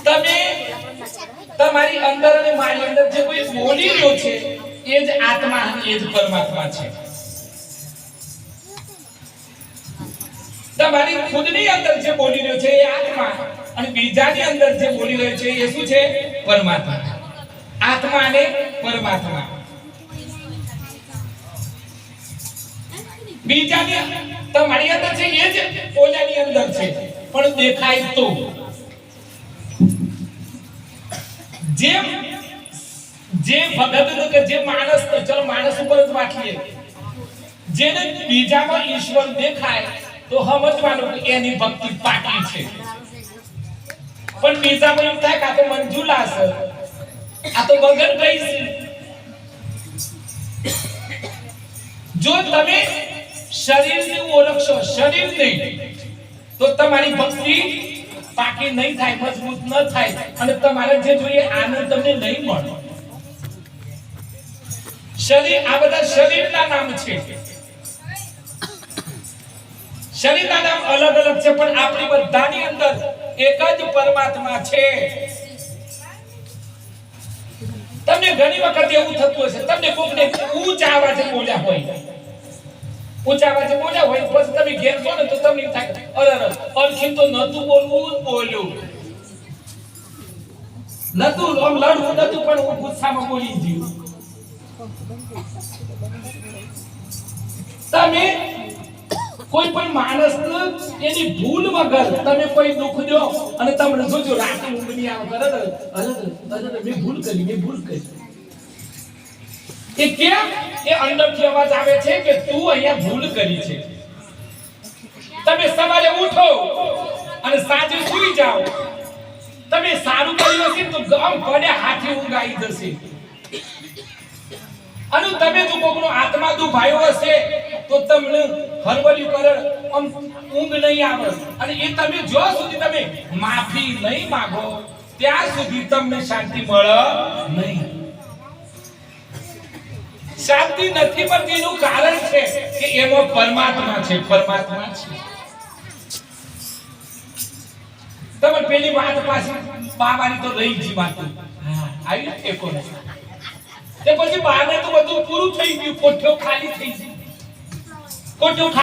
તમે તમારી અંદર અને મારી અંદર જે કોઈ બોલી રહ્યો છે એ જ આત્મા એ જ પરમાત્મા છે. તમારી ખુદની અંદર જે બોલી રહ્યો છે એ આત્મા અને બીજાની અંદર જે બોલી રહ્યો છે એ શું છે? પરમાત્મા. આત્મા અને પરમાત્મા. બીજાની તમારી અંદર છે એ જ ઓલાની અંદર છે પણ દેખાય તો જે ભગત કે જે માણસ, ચલો માણસ ઉપર જ વાત લઈએ, જેને બીજામાં ઈશ્વર દેખાય તો સમજવાનું કે એની ભક્તિ પાકી છે. પણ બીજામાં એમ થાય કે આ તો મંજુલા છે, આ તો વગર ગઈ છે. જો તમે શરીરને ઓળખશો, શરીરને, તો તમારી ભક્તિ પાકી નહીં થાય, મજબૂત ન થાય અને તમારે જે જોઈએ આનંદ તમને નહીં મળે. શરીર, આ બધા શરીરના નામ છે. શરીરના નામ અલગ અલગ છે પણ આપણી બધાની અંદર એક જ પરમાત્મા છે. તમને ઘણી વખત એવું થતું હશે, તમને કોકને ઊંચા અવાજે બોલ્યા હોય, ઊંચા અવાજે બોલ્યા હોય પછી તમે ઘેર છો ને તો તમને થાય અરે અરખી તો નતું બોલવું, બોલ્યું નતું, આમ લડવું નતું પણ હું ગુસ્સામાં બોલી ગયો. તમે કોઈ પણ માણસ એની ભૂલ વગર તમે કોઈ દુઃખ દો અને તમને જોજો રાતે ઊંઘ નહીં આવે, અરે મેં ભૂલ કરી. એ કેમ? એ અંદરથી અવાજ આવે છે કે તું અહીંયા ભૂલ કરી છે. તમે સવારે ઉઠો અને સાંજે સૂઈ જાઓ, તમે સારું કર્યું હશે તો ગમ પડે હાથે ઊંઘ આવી જશે. અને તમે જો કોકનો આત્મા દુભાયો હશે તો તમને હરવલી પર ઊંઘ નહીં આવે. અને એ તમે જો સુધી તમે માફી નહીં માંગો ત્યાં સુધી તમને શાંતિ મળે નહીં. શાંતિ નથી મળતી એનું કારણ છે કે એમાં પરમાત્મા છે, પરમાત્મા છે. તમે પેલી વાત પાછી બાવાની તો રહી જ વાત. હા, આવી ઠેકો નથી. તે પછી બાને તો બધું પૂરું થઈ ગયું, કોઠો ખાલી થઈ ગયો. કોઠો